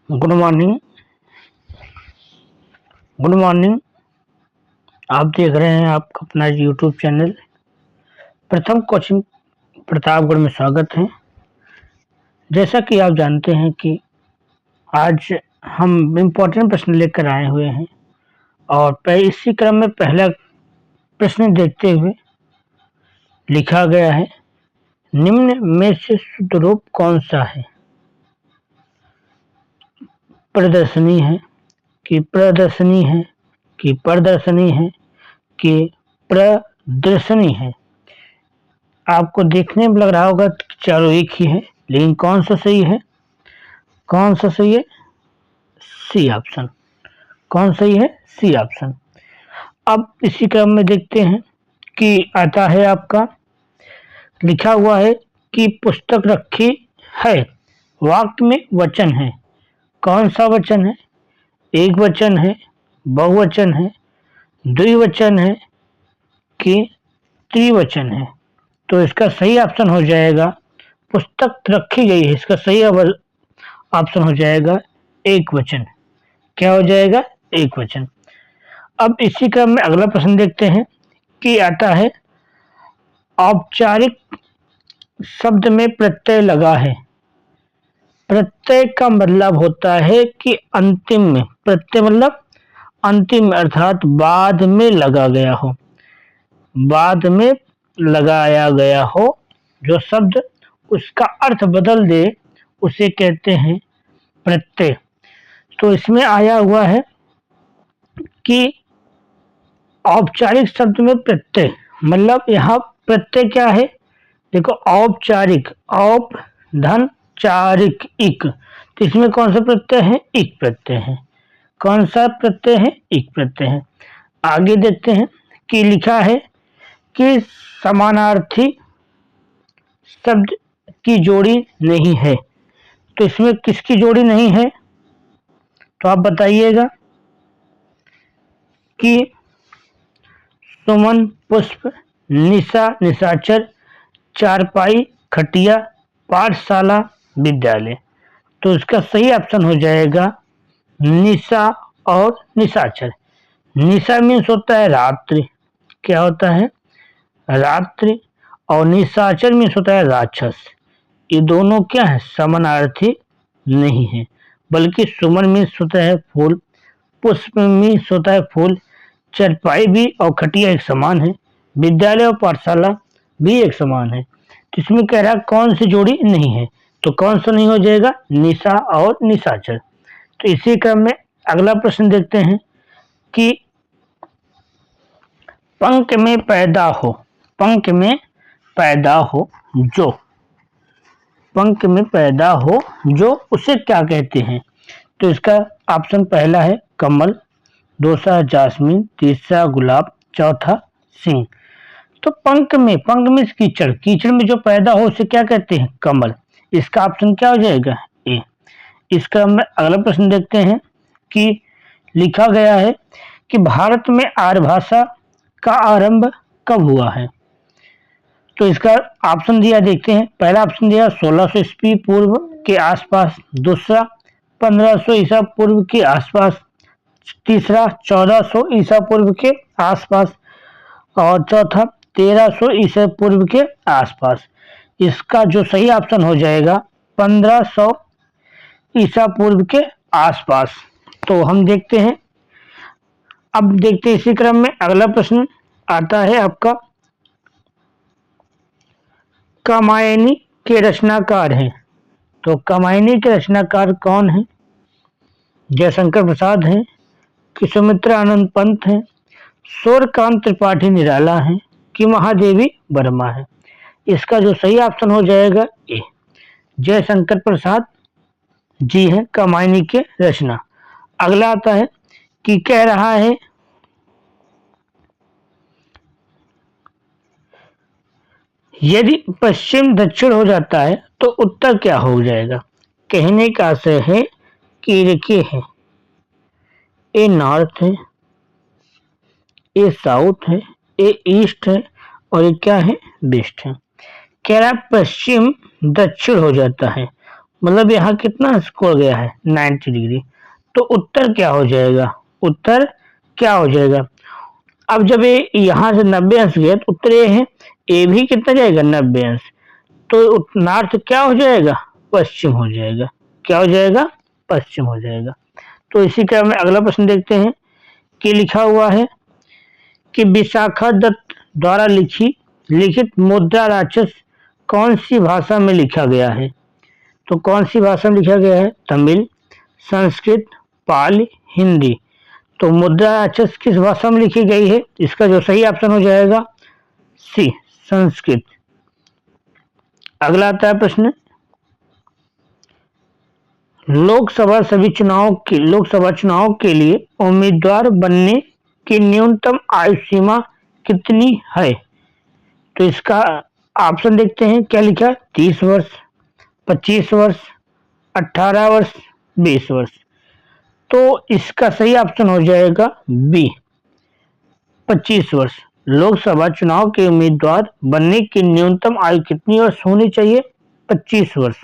Good morning. Good morning. आप देख रहे हैं आपका अपना यूट्यूब चैनल प्रथम कोचिंग प्रतापगढ़ में स्वागत है। जैसा कि आप जानते हैं कि आज हम इम्पोर्टेंट प्रश्न लेकर आए हुए हैं और इसी क्रम में पहला प्रश्न देखते हुए लिखा गया है, निम्न में से शुद्ध रूप कौन सा है? प्रदर्शनी है कि प्रदर्शनी है कि प्रदर्शनी है कि प्रदर्शनी है। आपको देखने में लग रहा होगा कि चारों एक ही है, लेकिन कौन सा सही है? कौन सा सही है? C option. कौन सही है? C option. अब इसी क्रम में देखते हैं कि आता है आपका लिखा हुआ है कि पुस्तक रखी है, वाक्य में वचन है। कौन सा वचन है? एक वचन है, बहुवचन है, द्विवचन है कि त्रिवचन है? तो इसका सही ऑप्शन हो जाएगा, पुस्तक रखी गई है, इसका सही ऑप्शन हो जाएगा एक वचन। क्या हो जाएगा? एक वचन। अब इसी क्रम में अगला प्रश्न देखते हैं कि आता है, औपचारिक शब्द में प्रत्यय लगा है। प्रत्यय का मतलब होता है कि अंतिम में, प्रत्यय मतलब अंतिम अर्थात बाद में लगा गया हो, बाद में लगाया गया हो। जो शब्द उसका अर्थ बदल दे उसे कहते हैं प्रत्यय। तो इसमें आया हुआ है कि औपचारिक शब्द में प्रत्यय मतलब यहाँ प्रत्यय क्या है? देखो, औपचारिक, औप धन चारिक इक, तो इसमें कौन सा प्रत्यय है? इक प्रत्यय है। कौन सा प्रत्यय है? इक प्रत्यय है। आगे देखते हैं कि लिखा है कि समानार्थी शब्द की जोड़ी नहीं है। तो इसमें किसकी जोड़ी नहीं है? तो आप बताइएगा कि सुमन पुष्प, निशा निशाचर, चारपाई खटिया, पाठशाला विद्यालय। तो इसका सही ऑप्शन हो जाएगा निशा और निशाचर। निशा मीन्स होता है रात्रि, क्या होता है? रात्रि। और निशाचर मीन्स होता है राक्षस। ये दोनों क्या है? समानार्थी नहीं है, बल्कि सुमन मीन्स होता है फूल, पुष्प मीन्स होता है फूल, चरपाई भी और खटिया एक समान है, विद्यालय और पाठशाला भी एक समान है। तो इसमें कह रहा है कौन सी जोड़ी नहीं है, तो कौन सा नहीं हो जाएगा? निशा और निशाचर। तो इसी क्रम में अगला प्रश्न देखते हैं कि पंख में पैदा हो, पंख में पैदा हो जो, पंख में पैदा हो जो, उसे क्या कहते हैं? तो इसका ऑप्शन पहला है कमल, दूसरा जासमीन, तीसरा गुलाब, चौथा सिंह। तो पंख में कीचड़, कीचड़ में जो पैदा हो उसे क्या कहते हैं? कमल। इसका ऑप्शन क्या हो जाएगा? ए। इस क्रम में अगला प्रश्न देखते हैं कि लिखा गया है कि भारत में आर्य भाषा का आरंभ कब हुआ है? तो इसका ऑप्शन दिया, देखते हैं। पहला ऑप्शन दिया 1600 ईस्वी पूर्व के आसपास, दूसरा 1500 ईसा पूर्व के आसपास, तीसरा 1400 ईसा पूर्व के आसपास और चौथा 1300 ईसा पूर्व के आसपास। इसका जो सही ऑप्शन हो जाएगा 1500 ईसा पूर्व के आसपास। तो हम देखते हैं, अब देखते हैं इसी क्रम में अगला प्रश्न आता है आपका, कामायनी के रचनाकार हैं। तो कामायनी के रचनाकार कौन है? जयशंकर प्रसाद हैं कि सुमित्रा आनंद पंत हैं, सूर्यकांत त्रिपाठी निराला हैं कि महादेवी वर्मा है? इसका जो सही ऑप्शन हो जाएगा ए, जयशंकर प्रसाद जी हैं कामायनी के रचना। अगला आता है कि कह रहा है, यदि पश्चिम दक्षिण हो जाता है तो उत्तर क्या हो जाएगा? कहने का आशय है कि देखिए है, ए नॉर्थ है, ए साउथ है, ए ईस्ट है और ये क्या है? वेस्ट है। कह रहा पश्चिम दक्षिण हो जाता है मतलब यहाँ कितना स्कोर गया है 90 डिग्री। तो उत्तर क्या हो जाएगा, उत्तर क्या हो जाएगा। अब जब ये यहाँ से 90 अंश गया तो उत्तर ये है, ए भी कितना जाएगा 90 अंश, तो नॉर्थ क्या हो जाएगा, पश्चिम हो जाएगा। क्या हो जाएगा, पश्चिम हो जाएगा। तो इसी क्रम में अगला प्रश्न देखते हैं कि लिखा हुआ है कि विशाखा दत्त द्वारा लिखित मुद्रा राक्षस कौन सी भाषा में लिखा गया है। तो कौन सी भाषा में लिखा गया है, तमिल, संस्कृत, पाली, हिंदी। तो मुद्रा राक्षस किस भाषा में लिखी गई है, इसका जो सही ऑप्शन हो जाएगा सी, संस्कृत। अगला आता है प्रश्न, लोकसभा चुनाव के लिए उम्मीदवार बनने की न्यूनतम आयु सीमा कितनी है। तो इसका ऑप्शन देखते हैं, क्या लिखा है, 30 वर्ष, 25 वर्ष, 18 वर्ष, 20 वर्ष। तो इसका सही ऑप्शन हो जाएगा बी, 25 वर्ष। लोकसभा चुनाव के उम्मीदवार बनने की न्यूनतम आयु कितनी वर्ष होनी चाहिए, 25 वर्ष।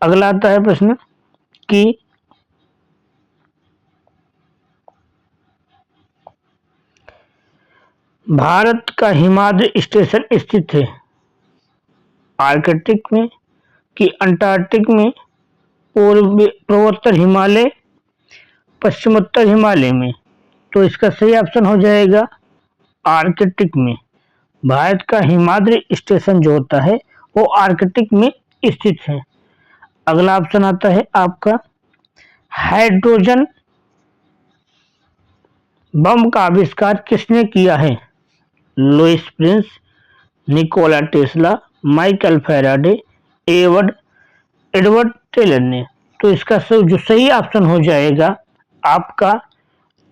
अगला आता है प्रश्न कि भारत का हिमालय स्टेशन स्थित है आर्कटिक में कि अंटार्कटिक में, पूर्वोत्तर हिमालय, पश्चिमोत्तर हिमालय में। तो इसका सही ऑप्शन हो जाएगा आर्कटिक में। भारत का हिमालय स्टेशन जो होता है वो आर्कटिक में स्थित है। अगला ऑप्शन आता है आपका, हाइड्रोजन बम का आविष्कार किसने किया है। Louis Prince, Nikola Tesla, Michael Faraday, Edward Teller ने। तो इसका जो सही ऑप्शन हो जाएगा आपका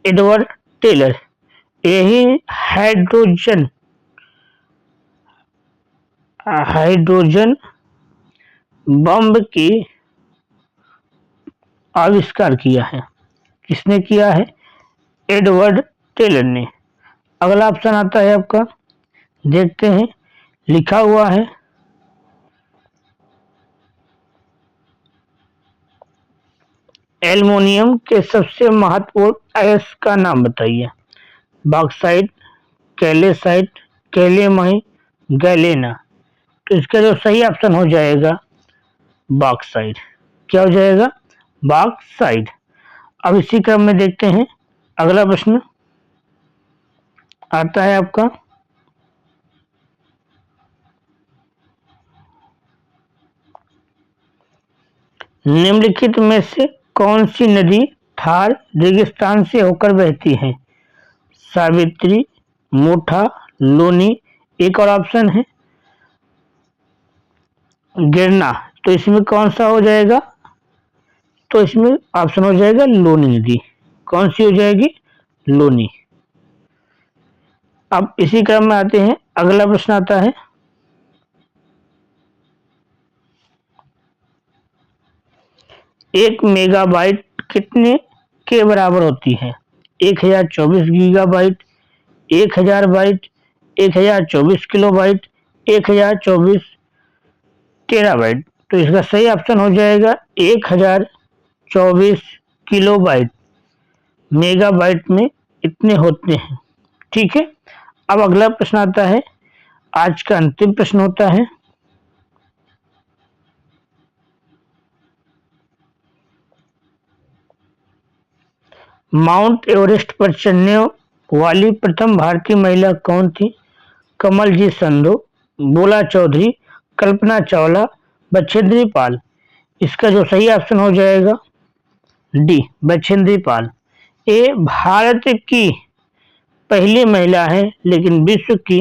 एडवर्ड टेलर। यही हाइड्रोजन बम की आविष्कार किया है। किसने किया है, एडवर्ड टेलर ने। अगला ऑप्शन आता है आपका, देखते हैं, लिखा हुआ है एल्युमिनियम के सबसे महत्वपूर्ण अयस्क का नाम बताइए। Bauxite, calcite, calamine, galena. तो इसका जो सही ऑप्शन हो जाएगा बॉक्साइट। क्या हो जाएगा, बॉक्साइट। अब इसी क्रम में देखते हैं अगला प्रश्न आता है आपका, निम्नलिखित में से कौन सी नदी थार रेगिस्तान से होकर बहती है। सावित्री, मोठा, लोनी, एक और ऑप्शन है गिरना। तो इसमें कौन सा हो जाएगा, तो इसमें ऑप्शन हो जाएगा लोनी नदी। कौन सी हो जाएगी, लोनी। अब इसी क्रम में आते हैं, अगला प्रश्न आता है, 1 मेगाबाइट कितने के बराबर होती है। 1024 गीगाबाइट, 1000 बाइट, 1024 किलोबाइट, 1024 टेराबाइट। तो इसका सही ऑप्शन हो जाएगा 1024 किलोबाइट। मेगाबाइट में इतने होते हैं। ठीक है। अब अगला प्रश्न आता है, आज का अंतिम प्रश्न होता है, माउंट एवरेस्ट पर चढ़ने वाली प्रथम भारतीय महिला कौन थी। कमलजीत संधू, बोला चौधरी, कल्पना चावला, बछेंद्री पाल। इसका जो सही ऑप्शन हो जाएगा डी, बछेंद्री पाल। ये भारत की पहली महिला है, लेकिन विश्व की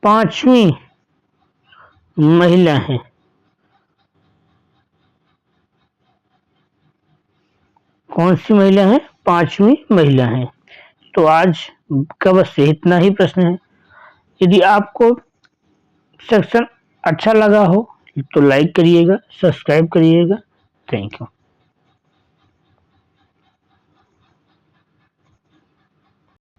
5वीं महिला है। कौन सी महिला है, 5वीं महिला है। तो आज का बस इतना ही प्रश्न है। यदि आपको सेक्शन अच्छा लगा हो तो लाइक करिएगा, सब्सक्राइब करिएगा। Thank you.